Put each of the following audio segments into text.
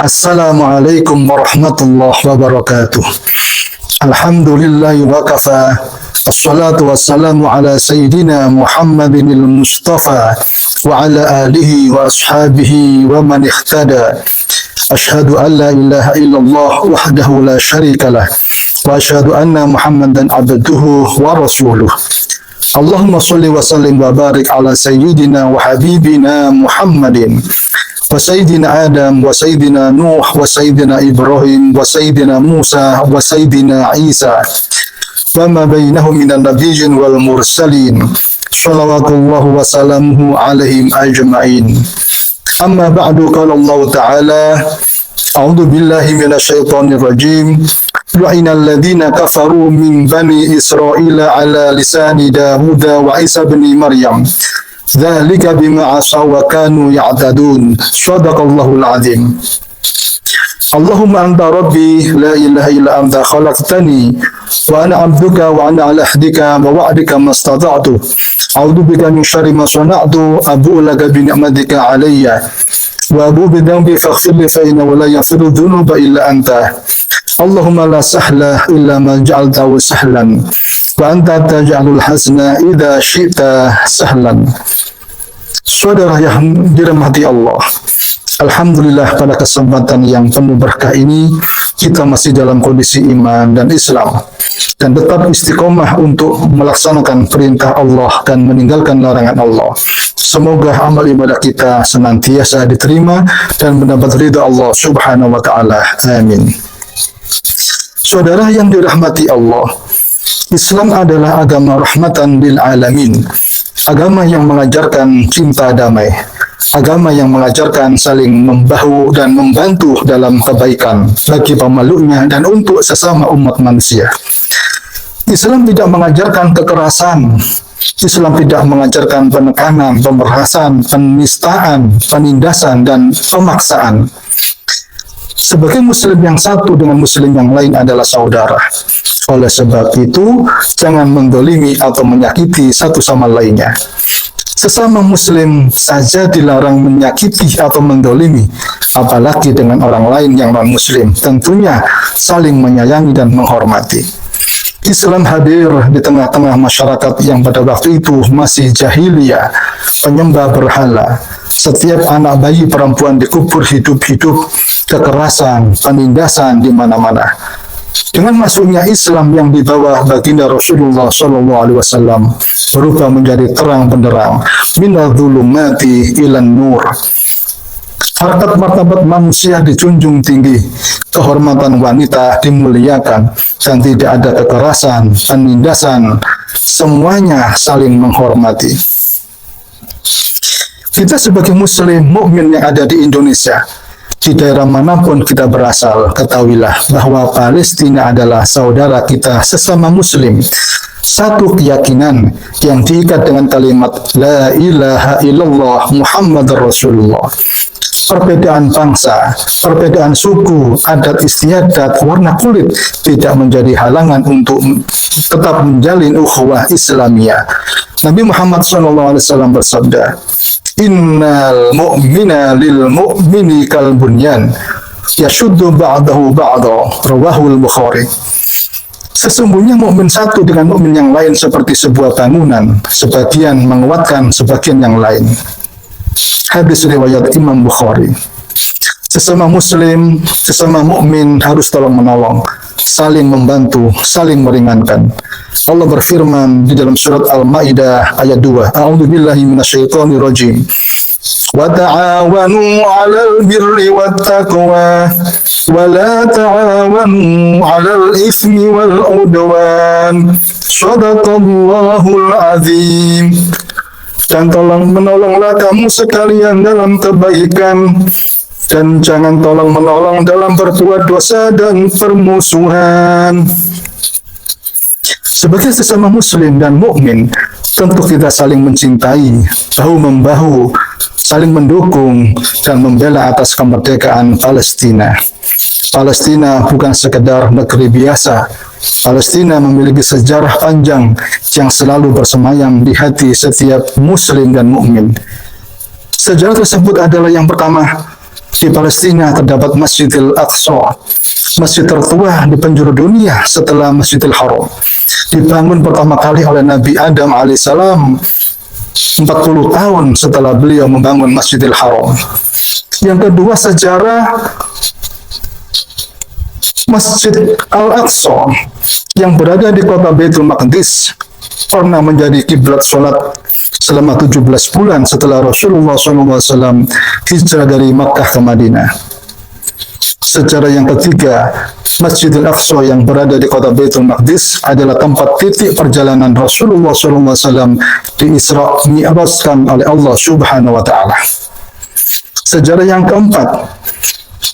Assalamualaikum warahmatullahi wabarakatuh. Alhamdulillahi wa kafa. Assalatu wassalamu ala sayyidina Muhammadin al-Mustafa wa ala alihi wa ashabihi wa man ihtada. Ashhadu an la ilaha illallah wahdahu la syarika lah wa ashhadu anna Muhammadan abduhu wa rasuluh. Allahumma salli wa sallim wa barik ala sayyidina wa habibina Muhammadin wa sayyidina Adam wa sayyidina Nuh wa sayyidina Ibrahim wa sayyidina Musa wa sayyidina Isa wa ma bainahum minan nabiyyin wal mursalin salawatullahu wa salamuhu alaihim ajma'in. Amma ba'du, qala Allah ta'ala a'udzu billahi minasyaitonir rajim. Lu'ina alladhina kafaru min bani Israila ala lisani Dawud wa Isa bin Maryam. Dzalika bima asaw wa kanu ya'tadun. Shadaqallahul azim. Allahumma anta rabbi la ilaha illa anta khalaqtani wa ana 'abduka wa ana 'ala ahdika wa wa'dika mastata'tu. A'udzu bika min syarri ma sana'tu abu'u laka bi ni'matika 'alayya wa abu'u bi dhanbi faghfir li fa innahu la yaghfiru dhunuba illa anta. Allahumma la sahla illa ma ja'altahu sahlan wa anta taj'alul hazna idza syi'ta sahlan. Saudara yang dirahmati Allah, alhamdulillah pada kesempatan yang penuh berkah ini kita masih dalam kondisi iman dan Islam dan tetap istiqomah untuk melaksanakan perintah Allah dan meninggalkan larangan Allah. Semoga amal ibadah kita senantiasa diterima dan mendapat ridha Allah Subhanahu wa taala. Amin. Saudara yang dirahmati Allah, Islam adalah agama rahmatan lil alamin, agama yang mengajarkan cinta damai, agama yang mengajarkan saling membahu dan membantu dalam kebaikan bagi pemeluknya dan untuk sesama umat manusia. Islam tidak mengajarkan kekerasan, Islam tidak mengajarkan penekanan, pemerasan, penistaan, penindasan, dan pemaksaan. Sebagai muslim yang satu dengan muslim yang lain adalah saudara. Oleh sebab itu, jangan mendolimi atau menyakiti satu sama lainnya. Sesama muslim saja dilarang menyakiti atau mendolimi, apalagi dengan orang lain yang non-muslim. Tentunya saling menyayangi dan menghormati. Islam hadir di tengah-tengah masyarakat yang pada waktu itu masih jahiliyah, penyembah berhala. Setiap anak bayi perempuan dikubur hidup-hidup, kekerasan, penindasan di mana-mana. Dengan masuknya Islam yang dibawa baginda Rasulullah SAW berubah menjadi terang benderang, minadz zulumati ilan nur. Harkat martabat manusia dijunjung tinggi, kehormatan wanita dimuliakan, dan tidak ada kekerasan, penindasan, semuanya saling menghormati. Kita sebagai muslim mukmin yang ada di Indonesia, di daerah manapun kita berasal, ketahuilah bahwa Palestina adalah saudara kita sesama muslim. Satu keyakinan yang diikat dengan kalimat La ilaha illallah Muhammad Rasulullah. Perbedaan bangsa, perbedaan suku, adat istiadat, warna kulit tidak menjadi halangan untuk tetap menjalin ukhuwah Islamiyah. Nabi Muhammad SAW bersabda, Innal mu'mina lil mu'mini kal bunyan yashuddu ba'dahu ba'da, rawahul Bukhari. Sesungguhnya mukmin satu dengan mukmin yang lain seperti sebuah bangunan, sebagian menguatkan sebagian yang lain. Hadis riwayat Imam Bukhari. Sesama muslim, sesama mukmin harus tolong menolong, saling membantu, saling meringankan. Allah berfirman di dalam surat Al-Maidah ayat 2. A'udzubillahi minasyaitonir rajim. Wa ta'awanu 'alal birri wat taqwa wa la ta'awanu 'alal itsmi wal 'udwan. Shadaqallahul azim. Dan tolong menolonglah kamu sekalian dalam kebaikan, dan jangan tolong menolong dalam berbuat dosa dan permusuhan. Sebagai sesama muslim dan mukmin, tentu kita saling mencintai, bahu-membahu, saling mendukung dan membela atas kemerdekaan Palestina. Palestina bukan sekedar negeri biasa. Palestina memiliki sejarah panjang yang selalu bersemayam di hati setiap muslim dan mukmin. Sejarah tersebut adalah yang pertama, Di Palestina terdapat Masjidil Aqsa, masjid tertua di penjuru dunia setelah Masjidil Haram. Dibangun pertama kali oleh Nabi Adam alaihissalam 40 tahun setelah beliau membangun Masjidil Haram. Yang kedua, sejarah Masjid Al-Aqsa yang berada di kota Baitul Maqdis pernah menjadi kiblat sholat selama 17 bulan setelah Rasulullah SAW hijrah dari Makkah ke Madinah. Sejarah yang ketiga, Masjidil Aqsa yang berada di kota Baitul Maqdis adalah tempat titik perjalanan Rasulullah SAW di Isra Mi'rajkan oleh Allah Subhanahu wa Ta'ala. Sejarah yang keempat,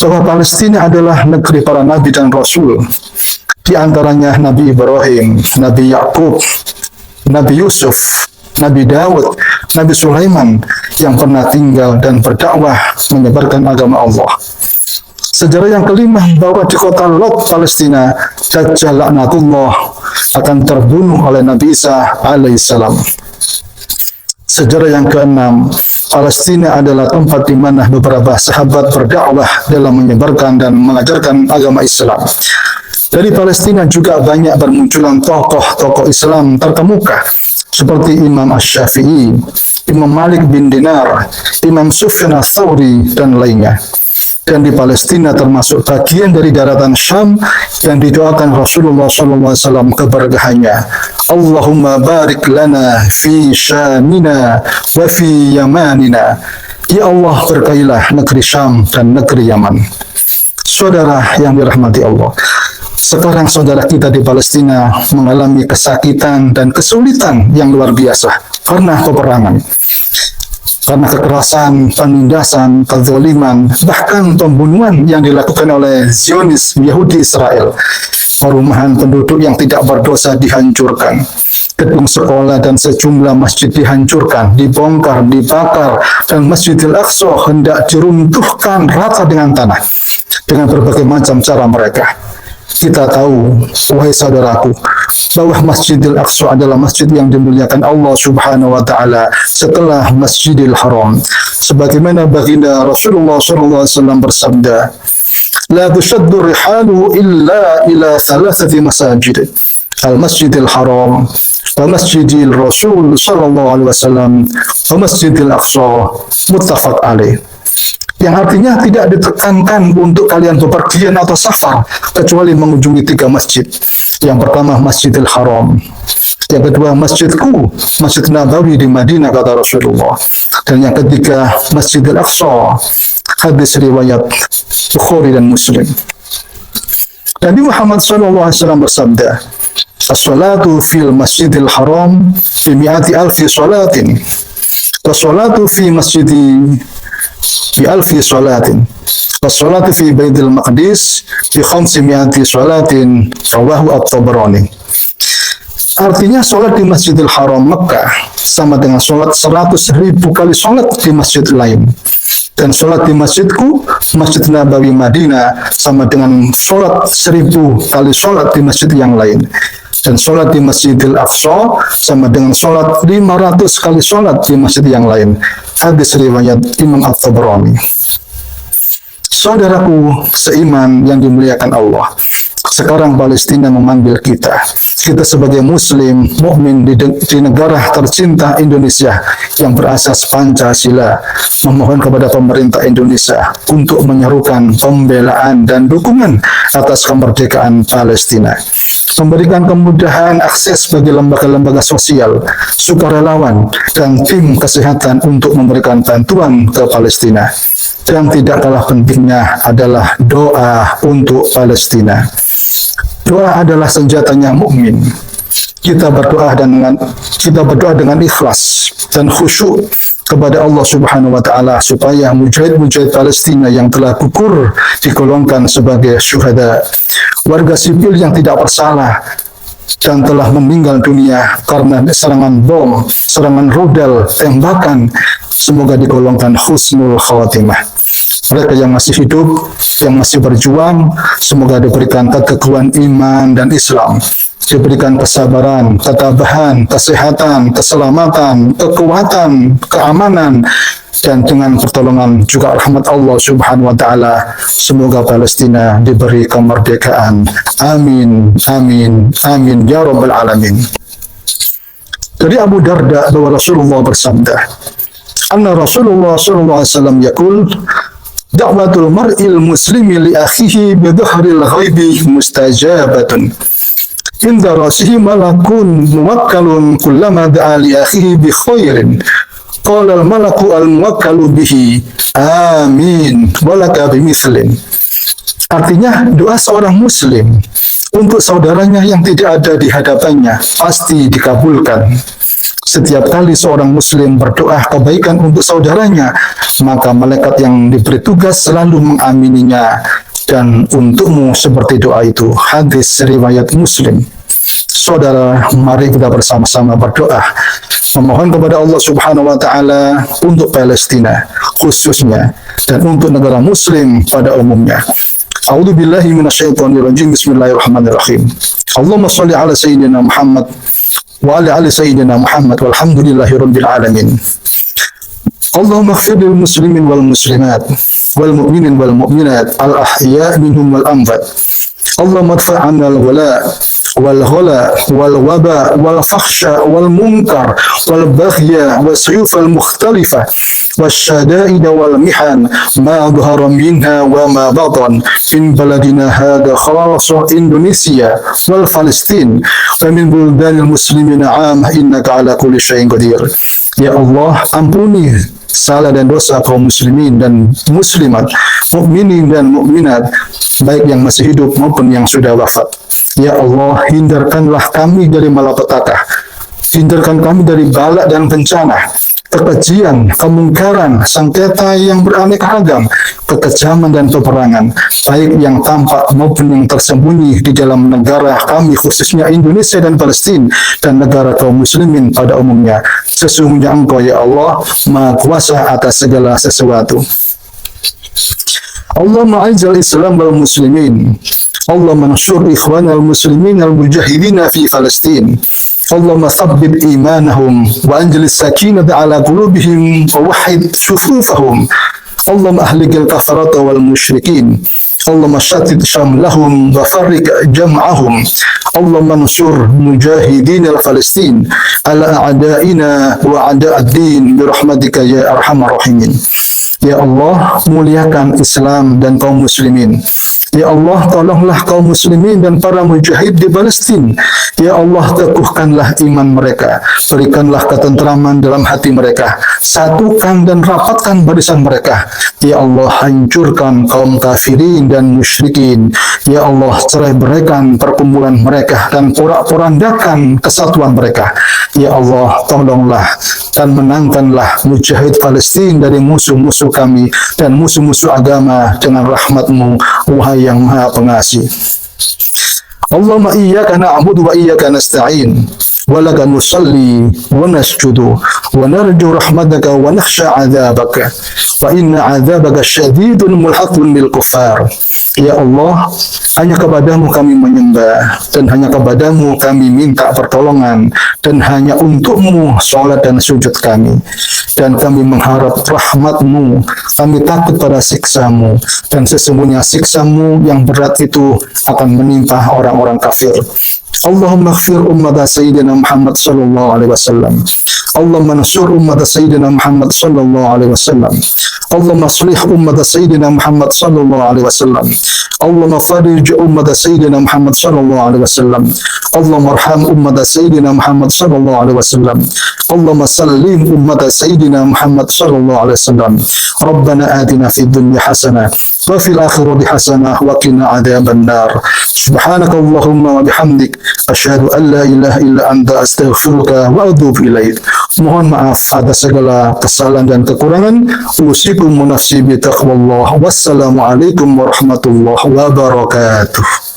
bahwa Palestina adalah negeri para nabi dan rasul, di antaranya Nabi Ibrahim, Nabi Yakub, Nabi Yusuf, Nabi Daud, Nabi Sulaiman yang pernah tinggal dan berdakwah menyebarkan agama Allah. Sejarah yang kelima, bahwa di kota Lot, Palestina, Dajjal laknatullah akan terbunuh oleh Nabi Isa alaihissalam. Sejarah yang keenam, Palestina adalah tempat di mana beberapa sahabat berdakwah dalam menyebarkan dan mengajarkan agama Islam. Dari Palestina juga banyak bermunculan tokoh-tokoh Islam terkemuka seperti Imam Asy-Syafi'i, Imam Malik bin Dinar, Imam Sufyan ats-Tsauri, dan lainnya. Dan di Palestina termasuk bagian dari daratan Syam yang didoakan Rasulullah SAW keberkahannya. Allahumma barik lana fi Syamina wa fi Yamanina. Ya Allah, berkailah negeri Syam dan negeri Yaman. Saudara yang dirahmati Allah, sekarang saudara kita di Palestina mengalami kesakitan dan kesulitan yang luar biasa karena peperangan, karena kekerasan, penindasan, kezaliman, bahkan pembunuhan yang dilakukan oleh Zionis Yahudi Israel. Perumahan penduduk yang tidak berdosa dihancurkan, gedung sekolah dan sejumlah masjid dihancurkan, dibongkar, dibakar, dan Masjidil Aqsa hendak diruntuhkan rata dengan tanah dengan berbagai macam cara mereka. Kita tahu, wahai saudaraku, bahwa Masjidil Aqsa adalah masjid yang dimuliakan Allah Subhanahu wa Ta'ala setelah Masjidil Haram. Sebagaimana baginda Rasulullah SAW bersabda, "La tushaddu rihalu illa ila thalathati masajid, al-Masjidil Haram, wa Masjidil Rasul sallallahu alaihi wasallam, wa Masjidil Aqsa." Muttafaq alaih. Yang artinya tidak ditekankan untuk kalian bepergian atau safar kecuali mengunjungi 3 masjid. Yang pertama Masjidil Haram, yang kedua masjidku, Masjid Nabawi di Madinah kata Rasulullah, dan yang ketiga Masjidil Aqsa. Hadis riwayat Bukhari dan Muslim. Nabi Muhammad SAW bersabda, "As-salatu fil Masjidil Haram fi mi'ati alfi salatin, wa salatu fi masjidi fi alfi salatin, was-salatu fi Baitul Maqdis fi 500 salatin." Rawahu At-Tabarani. Artinya sholat di Masjidil Haram Mekah sama dengan sholat 100.000 kali sholat di masjid lain. Dan sholat di masjidku, Masjid Nabawi Madinah, sama dengan sholat 1000 kali sholat di masjid yang lain. Dan sholat di Masjidil Aqsa sama dengan sholat 500 kali sholat di masjid yang lain. Hadis riwayat Imam At-Tabarani. Saudaraku seiman yang dimuliakan Allah, sekarang Palestina memanggil kita sebagai Muslim, mukmin di negara tercinta Indonesia yang berasas Pancasila, memohon kepada pemerintah Indonesia untuk menyerukan pembelaan dan dukungan atas kemerdekaan Palestina, memberikan kemudahan akses bagi lembaga-lembaga sosial, sukarelawan, dan tim kesehatan untuk memberikan bantuan ke Palestina. Dan tidak kalah pentingnya adalah doa untuk Palestina. Doa adalah senjatanya mukmin. Kita berdoa dengan ikhlas dan khusyuk kepada Allah Subhanahu wa Ta'ala supaya mujahid-mujahid Palestina yang telah gugur digolongkan sebagai syuhada, warga sipil yang tidak bersalah dan telah meninggal dunia karena serangan bom, serangan rudal, tembakan, semoga digolongkan husnul khawatimah. Mereka yang masih hidup, yang masih berjuang, semoga diberikan keteguhan iman dan Islam, diberikan kesabaran, ketabahan, kesehatan, keselamatan, kekuatan, keamanan, dan dengan pertolongan juga rahmat Allah Subhanahu wa taala, semoga Palestina diberi kemerdekaan. Amin, amin, amin ya rabbal alamin. Dari Abu Darda bahwa Rasulullah bersabda, anna Rasulullah sallallahu alaihi wasallam yaqul, da'watul mar'il muslimi li akhihi bi dhahril ghaibi mustajabatun. Inda rasihi malakun muwakkalun kullama da'a li akhihi bi khairin. Qala al malaku al muwakkalu bihi amin walaka bimithlin. Artinya, doa seorang muslim untuk saudaranya yang tidak ada di hadapannya pasti dikabulkan. Setiap kali seorang muslim berdoa kebaikan untuk saudaranya, maka malaikat yang diberi tugas selalu mengamininya. Dan untukmu seperti doa itu. Hadis riwayat Muslim. Saudara, mari kita bersama-sama berdoa, memohon kepada Allah Subhanahu wa taala untuk Palestina khususnya dan untuk negara muslim pada umumnya. A'udzu billahi minasyaitonir rajim. Bismillahirrahmanirrahim. Allahumma shalli ala sayyidina Muhammad wa ala ali sayyidina Muhammad walhamdulillahi rabbil alamin. Allahumma ighfir lil muslimin wal muslimat wal mu'minin wal mu'minat al ahya' minhum wal amwat. Allahumma adfa' 'anna al wala wal ghala wal waba wal fakhsha wal munkar wal baghya was suyuf al mukhtalifah والشدائد والمحن ما ظهر منها وما بطن من بلدنا هذا خاصة إندونيسيا والفلسطين ومن بلدان المسلمين عامة إنك على كل شيء قدير. Ya Allah, ampuni salah dan dosa kaum muslimin dan muslimat, mukminin dan mukminat, baik yang masih hidup maupun yang sudah wafat. Ya Allah, hindarkanlah kami dari malapetaka, hindarkan kami dari bala dan bencana, kekejian, kemungkaran, sengketa yang beraneka ragam, kekejaman dan peperangan, baik yang tampak maupun yang tersembunyi di dalam negara kami khususnya Indonesia dan Palestina dan negara kaum muslimin pada umumnya. Sesungguhnya Engkau ya Allah Maha Kuasa atas segala sesuatu. Allahumma a'izzal Islam wal muslimin. Allahumma ansur ikhwanal muslimin al mujahidin fi Palestin. Allahumma thabbit imanahum wa anjil sakinata ala qulubihim wa wahhid sufufahum. Allahumma ahlikil kafarata wal musyrikin. Allahumma shattit shamlahum wa farriq jam'ahum. Allahumma ansur mujahidin al-Palestin ala a'da'ina wa a'da'ad-din bi rahmatika ya arhamar rahimin. Ya Allah, muliakan Islam dan kaum muslimin. Ya Allah, tolonglah kaum muslimin dan para mujahid di Palestina. Ya Allah, teguhkanlah iman mereka, berikanlah ketentraman dalam hati mereka, satukan dan rapatkan barisan mereka. Ya Allah, hancurkan kaum kafirin dan musyrikin. Ya Allah, cerai-beraikan perkumpulan mereka dan porak-porandakan kesatuan mereka. Ya Allah, tolonglah dan menangkanlah mujahid Palestina dari musuh-musuh kami dan musuh-musuh agama dengan rahmat-Mu, wahai yang Maha Pengasih. Allahumma iyyaka na'budu wa iyyaka nasta'in wa laka nusalli wa nasjudu wa narju rahmataka wa nakhsha 'adzabaka wa inna 'adzabaka syadidun mulhaqun bil kuffar. Ya Allah, hanya kepadamu kami menyembah dan hanya kepadamu kami minta pertolongan dan hanya untukmu salat dan sujud kami, dan kami mengharap rahmat-Mu, kami takut pada siksa-Mu, dan sesungguhnya siksa-Mu yang berat itu akan menimpa orang-orang kafir. Allahumma ighfir ummata Sayyidina Muhammad sallallahu alaihi wasallam. Allahumma ansur ummata Sayyidina Muhammad sallallahu alaihi wasallam. Allahumma aslih ummata Sayyidina Muhammad sallallahu alaihi wasallam. Allahumma farij ummata Sayyidina Muhammad sallallahu alaihi wasallam. Allahumma arham ummata Sayyidina Muhammad sallallahu alaihi wasallam. Allahumma sallim ummata Sayyidina Muhammad sallallahu alaihi wasallam. Rabbana atina fid dunya hasanah wa fil akhirati hasanah wa qina adzaban nar. Subhanaka Allahumma wa bihamdik asyhadu an la ilaha illa anta astaghfiruka wa atubu ilaik. Mohon maaf atas segala kesalahan dan kekurangan. Usikum nafsi bi taqwallah. Wassalamualaikum warahmatullahi wabarakatuh.